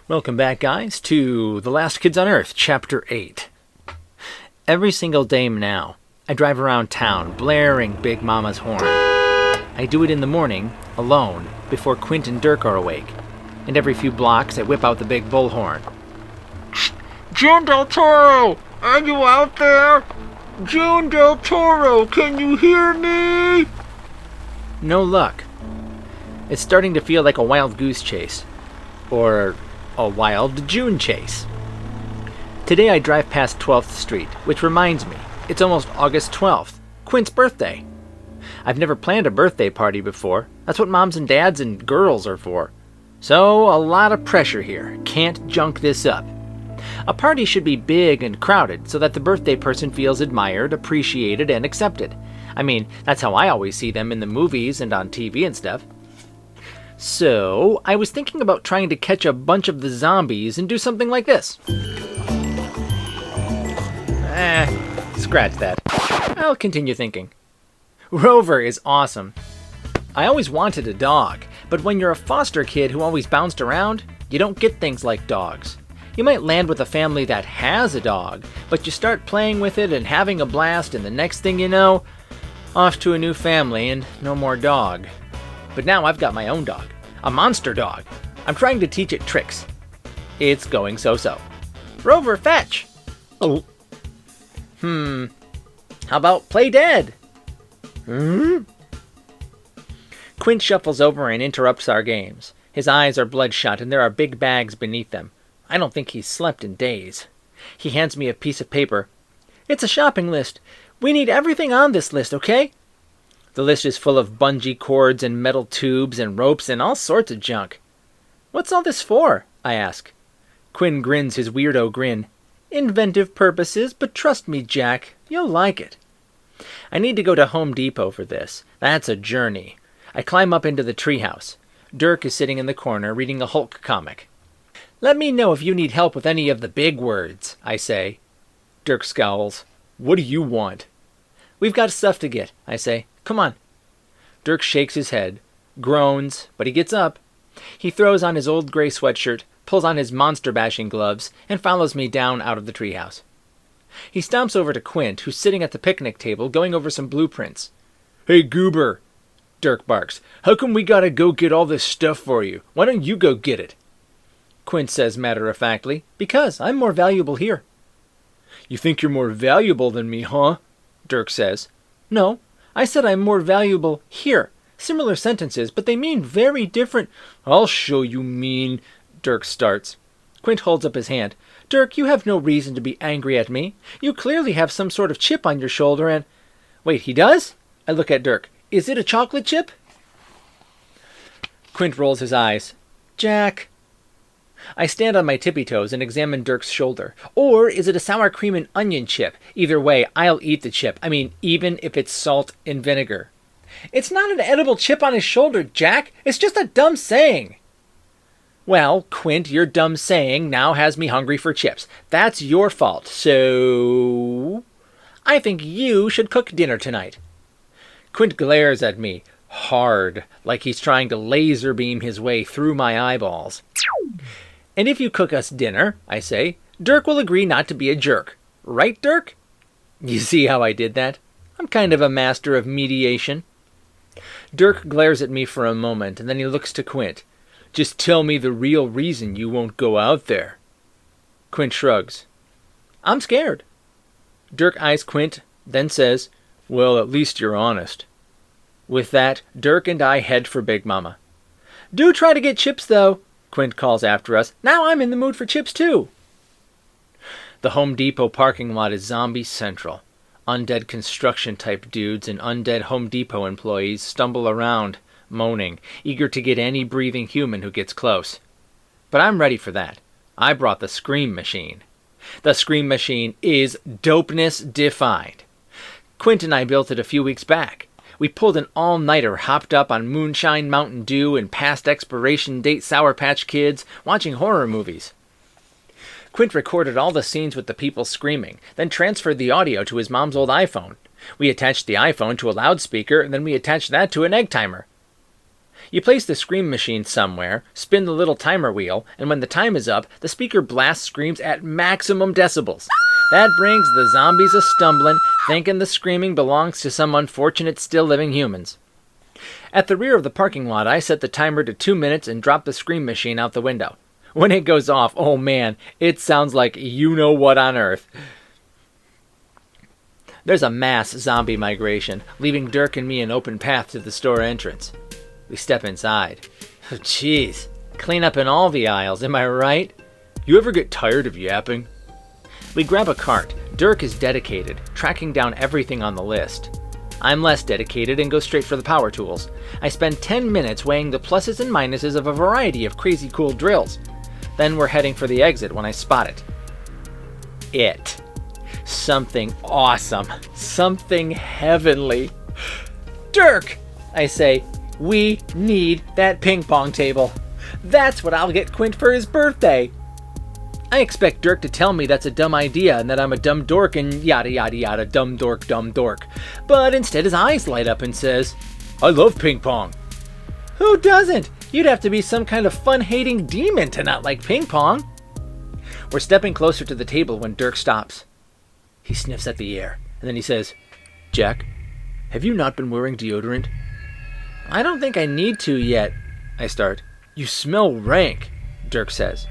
Welcome back, guys, to The Last Kids on Earth, Chapter 8. Every single day now, I drive around town, blaring Big Mama's horn. I do it in the morning, alone, before Quint and Dirk are awake. And every few blocks, I whip out the big bullhorn. June Del Toro! Are you out there? June Del Toro, can you hear me? No luck. It's starting to feel like a wild goose chase. Or a wild June chase. Today I drive past 12th Street, which reminds me, it's almost August 12th, Quint's birthday. I've never planned a birthday party before. That's what moms and dads and girls are for. So, a lot of pressure here. Can't junk this up. A party should be big and crowded so that the birthday person feels admired, appreciated, and accepted. I mean, that's how I always see them in the movies and on TV and stuff. So, I was thinking about trying to catch a bunch of the zombies and do something like this. Scratch that. I'll continue thinking. Rover is awesome. I always wanted a dog, but when you're a foster kid who always bounced around, you don't get things like dogs. You might land with a family that has a dog, but you start playing with it and having a blast, and the next thing you know, off to a new family and no more dog. But now I've got my own dog, a monster dog. I'm trying to teach it tricks. It's going so-so. Rover, fetch! Oh. How about play dead? Quint shuffles over and interrupts our games. His eyes are bloodshot and there are big bags beneath them. I don't think he's slept in days. He hands me a piece of paper. It's a shopping list. We need everything on this list, okay? The list is full of bungee cords and metal tubes and ropes and all sorts of junk. What's all this for? I ask. Quinn grins his weirdo grin. Inventive purposes, but trust me, Jack, you'll like it. I need to go to Home Depot for this. That's a journey. I climb up into the treehouse. Dirk is sitting in the corner reading a Hulk comic. Let me know if you need help with any of the big words, I say. Dirk scowls. What do you want? We've got stuff to get, I say. Come on. Dirk shakes his head, groans, but he gets up. He throws on his old gray sweatshirt, pulls on his monster-bashing gloves, and follows me down out of the treehouse. He stomps over to Quint, who's sitting at the picnic table going over some blueprints. Hey, Goober, Dirk barks. How come we gotta go get all this stuff for you? Why don't you go get it? Quint says matter-of-factly, because I'm more valuable here. You think you're more valuable than me, huh? Dirk says. No, I said I'm more valuable here. Similar sentences, but they mean very different. I'll show you mean, Dirk starts. Quint holds up his hand. Dirk, you have no reason to be angry at me. You clearly have some sort of chip on your shoulder and... Wait, he does? I look at Dirk. Is it a chocolate chip? Quint rolls his eyes. Jack. I stand on my tippy toes and examine Dirk's shoulder. Or is it a sour cream and onion chip? Either way, I'll eat the chip. I mean, even if it's salt and vinegar. It's not an edible chip on his shoulder, Jack. It's just a dumb saying. Well, Quint, your dumb saying now has me hungry for chips. That's your fault. So, I think you should cook dinner tonight. Quint glares at me, hard, like he's trying to laser beam his way through my eyeballs. And if you cook us dinner, I say, Dirk will agree not to be a jerk. Right, Dirk? You see how I did that? I'm kind of a master of mediation. Dirk glares at me for a moment, and then he looks to Quint. Just tell me the real reason you won't go out there. Quint shrugs. I'm scared. Dirk eyes Quint, then says, Well, at least you're honest. With that, Dirk and I head for Big Mama. Do try to get chips, though, Quint calls after us. Now I'm in the mood for chips, too. The Home Depot parking lot is zombie central. Undead construction-type dudes and undead Home Depot employees stumble around, moaning, eager to get any breathing human who gets close. But I'm ready for that. I brought the Scream Machine. The Scream Machine is dopeness defined. Quint and I built it a few weeks back. We pulled an all-nighter hopped up on Moonshine Mountain Dew and past expiration date Sour Patch Kids, watching horror movies. Quint recorded all the scenes with the people screaming, then transferred the audio to his mom's old iPhone. We attached the iPhone to a loudspeaker, and then we attached that to an egg timer. You place the scream machine somewhere, spin the little timer wheel, and when the time is up, the speaker blasts screams at maximum decibels. That brings the zombies a-stumbling, thinking the screaming belongs to some unfortunate still-living humans. At the rear of the parking lot, I set the timer to 2 minutes and drop the scream machine out the window. When it goes off, oh man, it sounds like you-know-what on earth. There's a mass zombie migration, leaving Dirk and me an open path to the store entrance. We step inside. Oh, jeez, clean up in all the aisles, am I right? You ever get tired of yapping? We grab a cart. Dirk is dedicated, tracking down everything on the list. I'm less dedicated and go straight for the power tools. I spend 10 minutes weighing the pluses and minuses of a variety of crazy cool drills. Then we're heading for the exit when I spot it. It. Something awesome. Something heavenly. Dirk! I say, we need that ping pong table. That's what I'll get Quint for his birthday. I expect Dirk to tell me that's a dumb idea and that I'm a dumb dork and yada yada yada, dumb dork. But instead his eyes light up and says, I love ping pong. Who doesn't? You'd have to be some kind of fun-hating demon to not like ping pong. We're stepping closer to the table when Dirk stops. He sniffs at the air, and then he says, Jack, have you not been wearing deodorant? I don't think I need to yet, I start. You smell rank, Dirk says.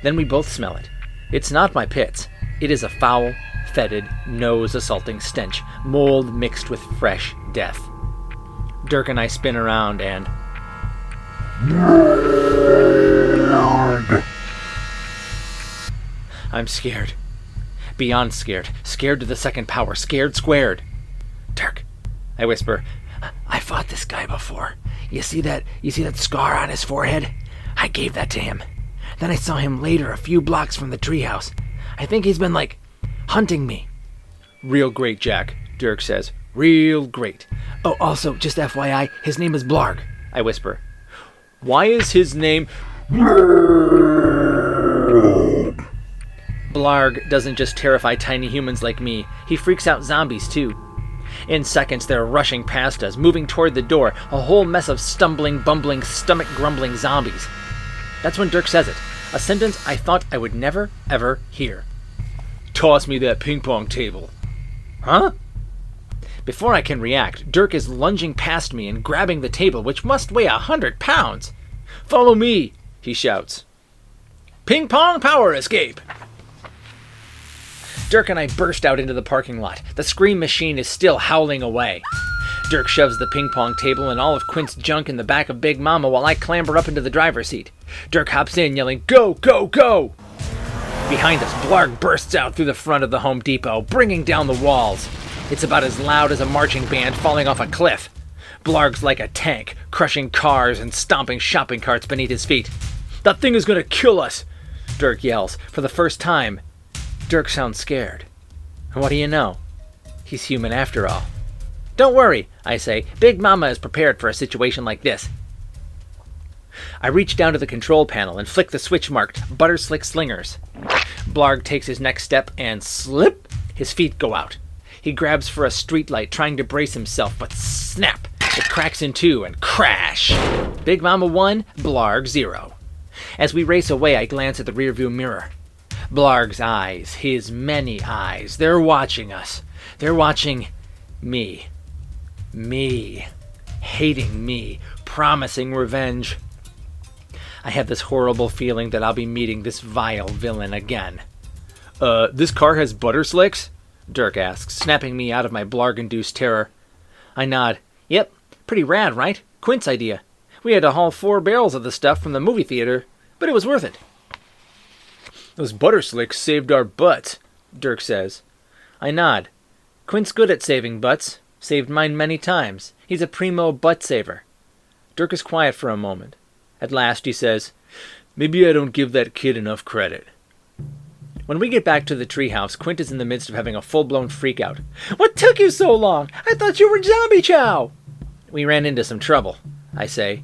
Then we both smell it. It's not my pits. It is a foul, fetid, nose-assaulting stench, mold mixed with fresh death. Dirk and I spin around and... I'm scared. Beyond scared. Scared to the second power. Scared squared. Dirk, I whisper, I fought this guy before. You see that scar on his forehead? I gave that to him. Then I saw him later a few blocks from the treehouse. I think he's been, hunting me. Real great, Jack, Dirk says. Real great. Oh, also, just FYI, his name is Blarg, I whisper. Why is his name... Blarg doesn't just terrify tiny humans like me. He freaks out zombies, too. In seconds, they're rushing past us, moving toward the door, a whole mess of stumbling, bumbling, stomach-grumbling zombies. That's when Dirk says it, a sentence I thought I would never, ever hear. Toss me that ping pong table. Huh? Before I can react, Dirk is lunging past me and grabbing the table, which must weigh 100 pounds. Follow me, he shouts. Ping pong power escape. Dirk and I burst out into the parking lot. The scream machine is still howling away. Dirk shoves the ping pong table and all of Quint's junk in the back of Big Mama while I clamber up into the driver's seat. Dirk hops in, yelling, Go, go, go! Behind us, Blarg bursts out through the front of the Home Depot, bringing down the walls. It's about as loud as a marching band falling off a cliff. Blarg's like a tank, crushing cars and stomping shopping carts beneath his feet. That thing is gonna kill us, Dirk yells. For the first time, Dirk sounds scared. And what do you know? He's human after all. Don't worry, I say. Big Mama is prepared for a situation like this. I reach down to the control panel and flick the switch marked Butter Slick Slingers. Blarg takes his next step and slip, his feet go out. He grabs for a streetlight, trying to brace himself, but snap! It cracks in two and crash! Big Mama 1, Blarg 0. As we race away, I glance at the rearview mirror. Blarg's eyes, his many eyes, they're watching us. They're watching me. Me. Hating me. Promising revenge. I have this horrible feeling that I'll be meeting this vile villain again. This car has butter slicks? Dirk asks, snapping me out of my Blarg-induced terror. I nod. Yep, pretty rad, right? Quint's idea. We had to haul 4 barrels of the stuff from the movie theater, but it was worth it. Those butter slicks saved our butts, Dirk says. I nod. Quint's good at saving butts. Saved mine many times. He's a primo butt saver. Dirk is quiet for a moment. At last he says, Maybe I don't give that kid enough credit. When we get back to the treehouse, Quint is in the midst of having a full-blown freak-out. What took you so long? I thought you were Zombie Chow! We ran into some trouble, I say.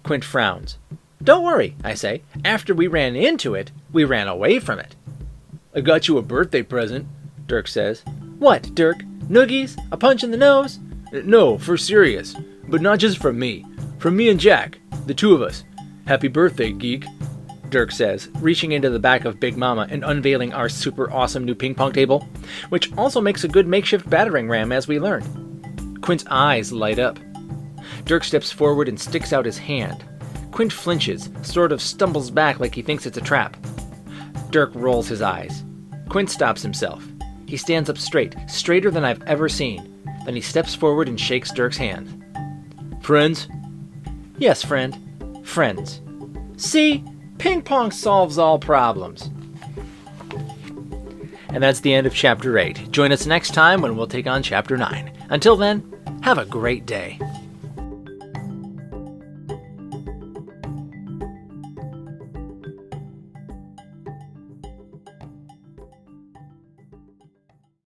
Quint frowns. Don't worry, I say. After we ran into it, we ran away from it. I got you a birthday present, Dirk says. What, Dirk? Noogies? A punch in the nose? No, for serious. But not just from me. From me and Jack, the two of us. Happy birthday, geek, Dirk says, reaching into the back of Big Mama and unveiling our super awesome new ping pong table, which also makes a good makeshift battering ram as we learn. Quint's eyes light up. Dirk steps forward and sticks out his hand. Quint flinches, sort of stumbles back like he thinks it's a trap. Dirk rolls his eyes. Quint stops himself. He stands up straight, straighter than I've ever seen. Then he steps forward and shakes Dirk's hand. Friends? Yes, friend. Friends. See? Ping pong solves all problems. And that's the end of Chapter 8. Join us next time when we'll take on Chapter 9. Until then, have a great day.